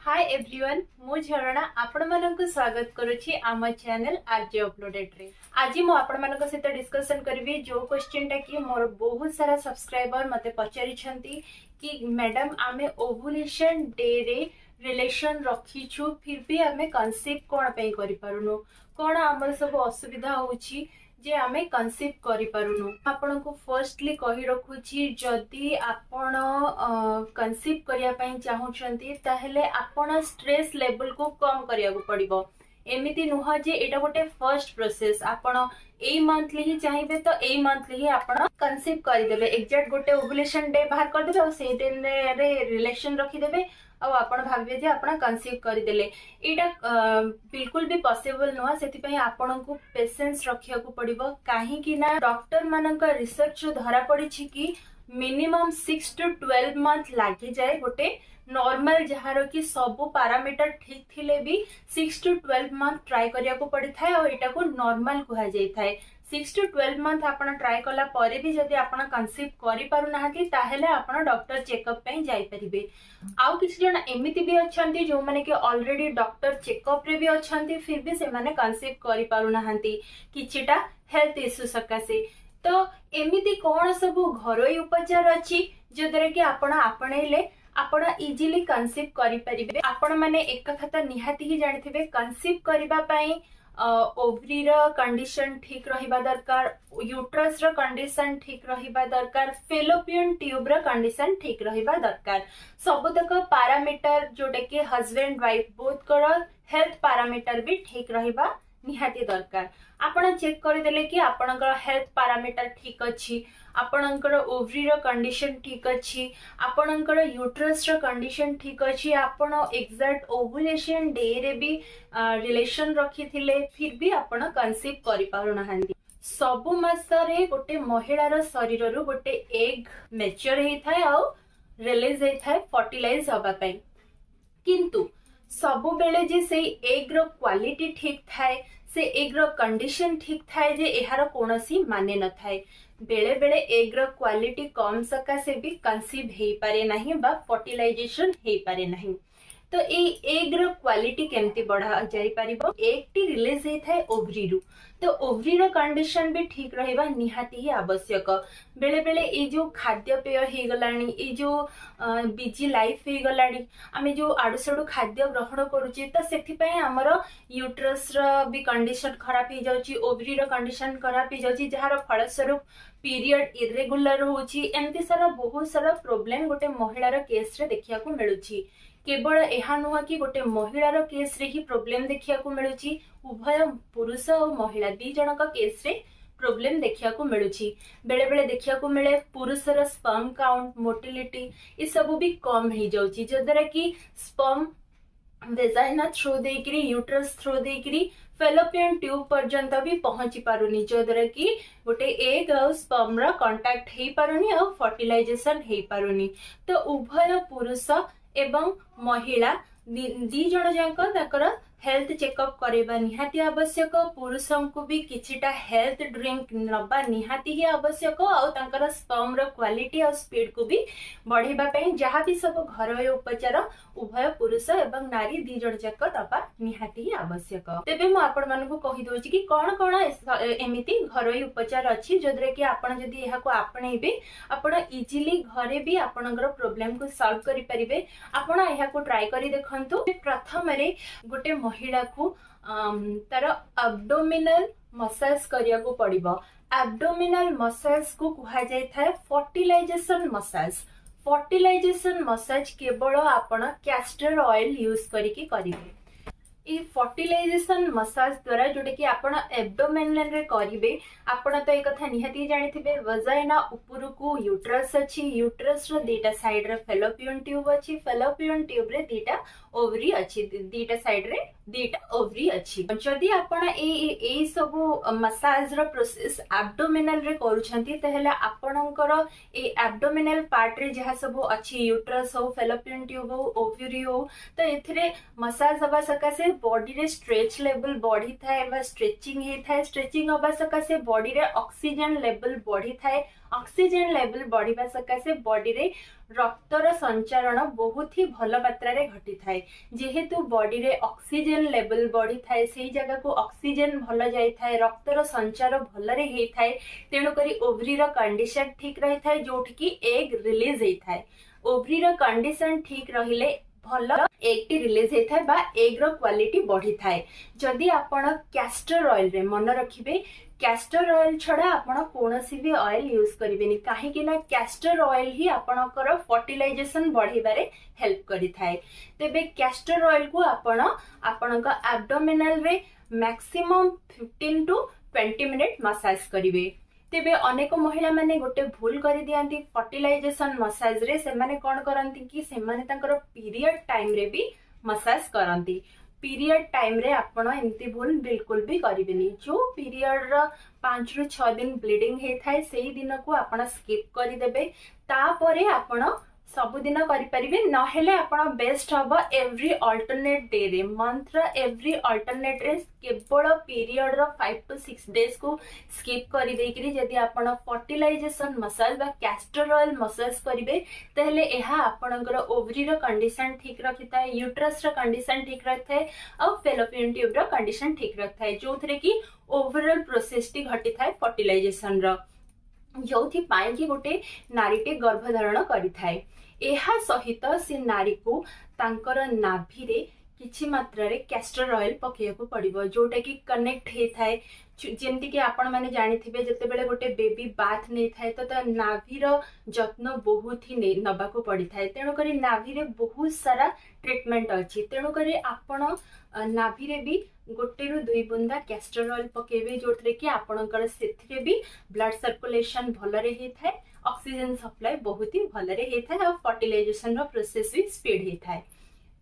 Hi everyone मु झरणा आपण मानक स्वागत करुछि आम चैनल आरजे अपलोडेड रे। आज मु आपण मानक सहित डिस्कशन करबी जो क्वेश्चन टा कि मोर बहुत सारा सब्सक्राइबर मते पचारि छंती कि मैडम आमे ओव्युलेशन डे रे रिलेशन रखीछु फिर भी आमे कंसीव कोन पे करि पारुनो कोन हमर सब असुविधा होछि जे आमे कंसीव करि पारुनो। आपण को फर्स्टली कहि रखुछि जदी आपण कंसीव करिया पई चाहुछंती ताहेले आपण स्ट्रेस लेवल को कम करिया को पड़िबो। एमिति नुह जे एटा गोटे फर्स्ट प्रोसेस आपण एई मंथली ही चाहिबे तो एई मंथली ही आपण कंसीव करि देबे। एग्जैक्ट गोटे ओव्युलेशन डे बाहर कर देबे और से दिन रे रिलेशन रखि देबे और आपण भाबे जे आपण कंसीव करि देले। एटा बिल्कुल भी पॉसिबल नुह। सेति पई आपण को पेशेंस रखिया को पड़िबो काहे कि ना डॉक्टर मानन का रिसर्च धरा पड़ी छी कि मिनिमम 6 to 12 मंथ लागि जाए गोटे नॉर्मल जहार कि सब पैरामीटर ठीक थिले भी 6 to 12 मंथ ट्राई करिया को पड़ी थाए और एटा को नॉर्मल कहा जाय थाए। 6 to 12 मंथ आपण ट्राई कला परे भी जदि आपण कंसीव करि पारु नाहंती ताहेले आपण डॉक्टर चेकअप पे जाई परिबे। आउ किछि जण एमिति भी अछंती जो माने कि ऑलरेडी डॉक्टर चेकअप रे भी अछंती फिर भी से माने कंसीव करि पारु नाहंती किछिटा हेल्थ इश्यू सकासे। तो एमिति कोन सब घरोई उपचार अछि जो द्वारा कि आपण आपणैले आपण इजीली कंसीव करि परिबे। आपण माने एक कथा निहाती ही जानिथिबे कंसीव करिबा पई ओवरी रो कंडीशन ठीक रहिबा दरकार, यूट्रस रो कंडीशन ठीक रहिबा दरकार, फेलोपियन ट्यूब रो कंडीशन ठीक रहिबा दरकार। सबतक पैरामीटर जोटे कि हस्बैंड वाइफ बोथ करो हेल्थ पैरामीटर भी ठीक रहिबा निहाती दरकार। आपण चेक कर देले कि आपणकर हेल्थ पैरामीटर ठीक अछि, आपणकर ओवरी रो कंडीशन ठीक अछि, आपणकर यूट्रस रो कंडीशन ठीक अछि, आपण एग्जैक्ट ओव्युलेशन डे रे भी रिलेशन रखिथिले फिर भी आपण कंसीव करि पारु नाहंती। सब मास रे गोटे महिला रो शरीर रो गोटे एग मैच्योर हेइ थाए और रिलीज हेइ थाए फर्टिलाइज होबा पई। किंतु सब बेले जे से एग रो क्वालिटी ठीक थाए से एग रो कंडीशन ठीक थाए जे एहार कोनोसी माने न थाए। बेले बेले एग रो क्वालिटी कम सका से भी कंसीव हेइ पारे नाही बा फर्टिलाइजेशन हेइ पारे नाही। तो ए एग रो क्वालिटी केमती बढ़ा जाई परिबो। एग टी रिलीज हेइ थाए ओवरी रु तो ओवरी रो कंडीशन भी ठीक रहिबा निहाती ही आवश्यक। बेले बेले ए जो खाद्य पेय हे गलानी ए जो बिजी लाइफ हे गलानी आमे जो आडु सडु खाद्य ग्रहण करूची तो सेथि पय हमर यूट्रस रो भी कंडीशन खराब हे जाउची, ओवरी रो कंडीशन खराब हे जाउची जहार फल स्वरूप पीरियड इरेगुलर होउची। एमती सारा बहुत सारा प्रॉब्लम गोटे महिलार केस रे देखिया को मिलुची। केवल यह नुह कि गोटे महिलार केस रे ही प्रॉब्लम देखिया को मिलुची, उभय पुरुष और महिला दी जनक केस रे प्रॉब्लम देखिया को मिलुची। बेले बेले देखिया को मिले पुरुषर स्पर्म काउंट मोटिलिटी ये सब भी कम हो जाउची जो द्वारा कि स्पर्म वेजाइना थ्रू देकरी यूट्रस थ्रू देकरी फेलोपियन ट्यूब पर्यंत भी पहुंची पारुनी जो द्वारा कि गोटे एग और स्पर्म रा कांटेक्ट हेइ पारुनी और फर्टिलाइजेशन हेइ पारुनी। तो उभय पुरुष एवं महिला दी जण जाक ताकर हेल्थ चेकअप करबा निहाती आवश्यक। पुरुषों को भी किछिटा हेल्थ ड्रिंक नबा निहाती ही आवश्यक और ताकर स्पर्म रो क्वालिटी और स्पीड को भी बढ़ेबा पई जहाँ भी सब घरोई उपचार उभय पुरुष एवं नारी दी जण जाक दबा निहाती ही आवश्यक। तेबे मु आपण मानकु कहि दोछि कि कोन कोन एमिति घरोई उपचार अछि जोद्रे कि आपण जदी एहा को आपणैबे आपण इजीली घरे भी आपणकर प्रॉब्लम को सॉल्व करि परिबे। आपण एहा को ट्राई करि देखंतु। प्रथम रे गोटे महिला को तार एब्डोमिनल मसाज करिया को पड़िबो। एब्डोमिनल मसाज को कहा जाय थाए फर्टिलाइजेशन मसाज। फर्टिलाइजेशन मसाज केवल आपण कैस्टर ऑयल यूज करिके करिवे। ई फर्टिलाइजेशन मसाज द्वारा जोटे कि आपण एब्डोमिनल रे करिवे। आपण तो एक कथा निहाती जानिथिबे वजाइना उपरु को यूट्रस अछि, यूट्रस रो दीटा साइड रे फेलोपियन ट्यूब अछि, फेलोपियन ट्यूब रे दीटा ओवरी अछि, दीटा साइड रे दीटा ओवरी अछि। जदि आपण ए सब मसाज रो प्रोसेस एब्डोमिनल रे करूछंती तहेला आपणकर ए एब्डोमिनल पार्ट रे जहा सब अछि यूट्रस हो फेलोपियन ट्यूब हो ओवरी हो तो एथिरे मसाज हवा सकासे बॉडी रे स्ट्रेच लेवल बढ़ी थाए स्ट्रेचिंग ही थाए स्ट्रेचिंग हवा सकाशे बॉडी रे ऑक्सीजन लेवल बढ़ी थाए ऑक्सीजन लेवल बढ़िबा सकाशे बॉडी रे रक्तर संचारण बहुत ही भल मात्रा रे घटी थाए जेहेतु बॉडी रे ऑक्सीजन लेवल बढ़ी थाए से जगह को ऑक्सीजन भल जाई थाए रक्तर संचार भल रे हेई थाए तेणु करी ओवरी रो कंडीशन ठीक रही थाए जोठी की एग रिलीज हेई थाए ओवरी रो कंडीशन ठीक रहिले भल एग टी रिलीज होता है बा एग रो क्वालिटी बढ़ी थाए जदि आपण कैस्टर ऑयल रे मन रखिबे कैस्टर ऑयल छड़ा आपण कोनोसी भी ऑयल यूज करिवेनी काहे कि ना कैस्टर ऑयल ही आपणकर फर्टिलाइजेशन बढ़िबारे हेल्प करि थाए तेबे कैस्टर ऑयल को आपण आपणक एब्डोमिनल रे मैक्सिमम 15 टू 20 मिनिट मसाज करिवे तेबे अनेक महिला माने गोटे भूल कर दियांती फर्टिलाइजेशन मसाज रे से माने कोन करंती कि से माने तांकर पीरियड टाइम रे भी मसाज करंती पीरियड टाइम रे आपण एंती भूल बिल्कुल भी करिवेनी जो पीरियड रो 5 रु 6 दिन ब्लीडिंग हे थाए सेही दिन को आपण स्किप करि देबे तापरे आपण सब दिन करि परिबे नहेले आपण बेस्ट हबो एवरी अल्टरनेट डे रे मंथ रो एवरी अल्टरनेट रे केवल पीरियड रो 5 टू 6 डेज को स्किप करि देकरी जदि आपण फर्टिलाइजेशन मसाज बा कैस्टर ऑयल मसाज करिवे तहले एहा आपणकर ओवरी रो कंडीशन ठीक रखिताय यूट्रस रो कंडीशन ठीक रखिताय और फेलोपियन ट्यूब रो कंडीशन ठीक रखिताय जोथरे की ओवरऑल प्रोसेस टी घटिताय फर्टिलाइजेशन रो जोथि पाई कि गोटे नारीटे गर्भधारण करिथाय एहा सहित से नारी को तांकर नाभि रे किछि मात्रा रे कैस्टर ऑयल पकेया को पड़िबो जोटा कि कनेक्ट हे थाए जेमति कि आपण माने जानिथिबे जते बेले गोटे बेबी बाथ नै थाए तो नाभि रो जत्न बहुत ही नबा को पड़ी थाए तेणु करी नाभि रे बहुत सारा ट्रीटमेंट अछि तेणु करी आपण नाभि रे भी गोटे रु 2 बुंदा कैस्टर ऑयल पकेबे जोथरे कि आपणकर सेथिरे भी ब्लड सर्कुलेशन भलरे हे थाए ऑक्सीजन सप्लाई बहुत ही भलरे हे थाए और फर्टिलाइजेशन रो प्रोसेस भी स्पीड हे थाए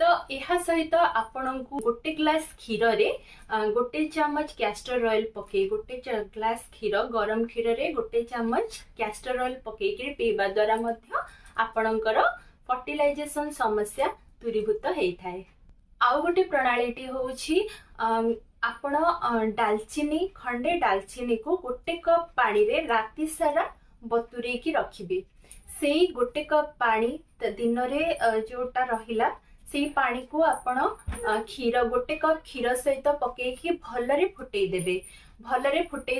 तो यह सहित आपण को गोटे ग्लास क्षीर रे गोटे चम्मच कैस्टर ऑयल पके गोटे ग्लास क्षीर गरम क्षीर रे गोटे चम्मच कैस्टर ऑयल पके कि पीवा द्वारा मध्य आपणकर फर्टिलाइजेशन समस्या दूरीभूत हेई थाए आउ गोटे प्रणालीटी होउछि आपण डालचीनी खंडे डालचीनी को गोटे कप पानी रे राति सारा बतुरे की रखिबे सेई गोटे कप पानी दिन रे जोटा रहिला से पानी को आपण क्षीर गोटे कप क्षीर सहित पकेकी भलरे फुटई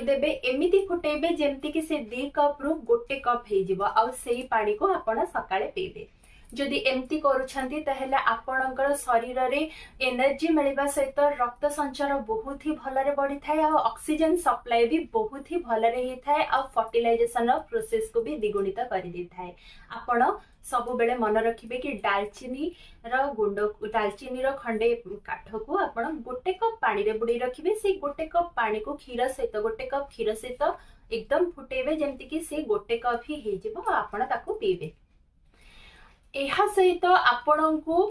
देबे एमिति फुटेबे जेमति कि से 2 कप रु गोटे कप हे जिवो आ सेई पानी को आपण सकाळे पीबे जदि एमती करूछंती तहेले आपणकर शरीर रे एनर्जी मिलवा सहित रक्त संचार बहुत ही भलरे बढ़ी थाए और ऑक्सीजन सप्लाई भी बहुत ही भलरे ही थाए और फर्टिलाइजेशन प्रोसेस को भी द्विगुणित कर दी थाए आपण सब बेले मन रखिबे कि दालचीनी रो गुंड दालचीनी रो खंडे काठ को आपण गोटे कप पानी रे बुड़ी रखिबे से गोटे कप पानी को क्षीर सहित गोटे कप क्षीर सहित एकदम फुटेबे जेमति कि से गोटे कप ही हे जिवो आपण ताको पीबे एहा सहित आपण को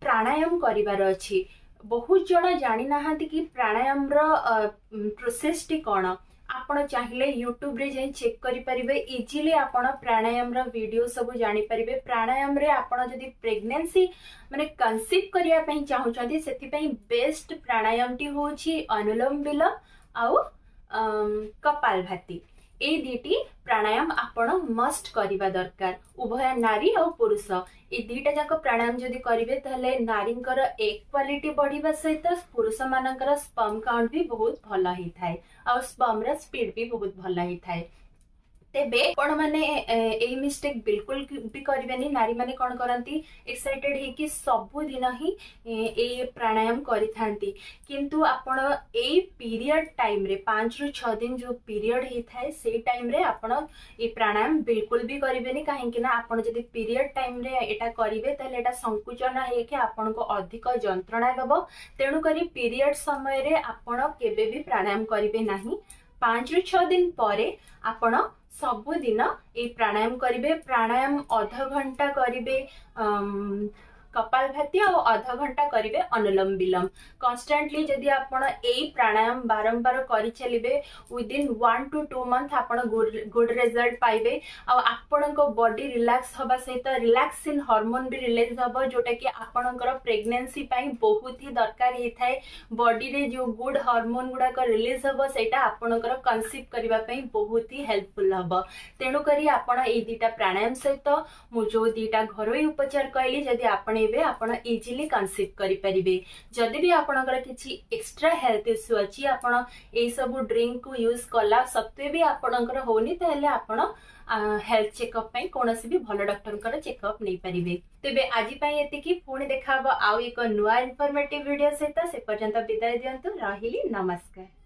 प्राणायाम करिवार अछि बहुत जण जानि नाहांती कि प्राणायाम रो प्रोसेस टी कोन आपण चाहिले यूट्यूब रे जे चेक करि परिबे इजीली आपण प्राणायाम रो वीडियो सब जानि परिबे प्राणायाम रे आपण जदी प्रेगनेंसी माने कंसीव करिया पई चाहू छथि सेति पई बेस्ट प्राणायाम टी होछि अनुलोम विलोम आउ कपालभाति ए दीटी प्राणायाम आपण मस्ट करिबा दरकार उभय नारी और पुरुष ए दीटा जाक प्राणायाम जदि करिवे तहले नारींकर एक क्वालिटी बढ़िबा सहित पुरुष मानकर स्पर्म काउंट भी बहुत भल ही थाए और स्पर्म रा स्पीड भी बहुत भल ही थाए तेबे कोन माने ए मिस्टेक बिल्कुल भी करिवेनी नारी माने कोन करंती एक्साइटेड हे कि सब दिन ही ए प्राणायाम करि थांती किंतु आपण ए पीरियड टाइम रे 5 रु 6 दिन जो पीरियड हे थाए से टाइम रे आपण ए प्राणायाम बिल्कुल भी करिवेनी काहे कि ना आपण जदी पीरियड टाइम रे एटा करिवे तले एटा संकुचन हे कि आपण को अधिक जंत्रणा देबो तेनु करी पीरियड समय रे आपण केबे भी प्राणायाम करिवे नाही 5 रु 6 दिन परे आपण सबुदिन ए प्राणायाम करिवे प्राणायाम आधा घंटा करिवे कपालभाति और आधा घंटा करेंगे अनुलोम विलोम। कन्स्टेंटली जदि आपण एई प्राणायाम बारंबार करि चलिबे विदिन 1 to 2 मंथ आपण गुड रिजल्ट पाइबे। आपणको बॉडी रिलैक्स हवा सहित रिलैक्सिन हार्मोन भी रिलीज हबो जोटा कि आपणकर प्रेगनेंसी पई बहुत ही दरकार ही थाए। बॉडी रे जो गुड हार्मोन गुडा को रिलीज हबो सेटा आपणकर कंसीव करबा पई बहुत ही हेल्पफुल हबो। तेणु करी आपण ए दीटा प्राणायाम सहित मु जो दीटा घरोई उपचार कहली जदि आपण एबे आपण इजीली कंसीव करि परिबे। जदि भी आपणकर किछि एक्स्ट्रा हेल्थ इश्यू अछि आपण ए सब ड्रिंक को यूज कला सत्वे भी आपणकर होनी तले आपण हेल्थ चेकअप पई कोनोसी भी भलो डॉक्टर कर चेकअप नै परिबे। तेबे आजि पई एतिकी पुणी देखाबो आउ एक नुवा इन्फॉर्मेटिव वीडियो सहित। से पर्यंत विदाय दियंतु। रहिली नमस्कार।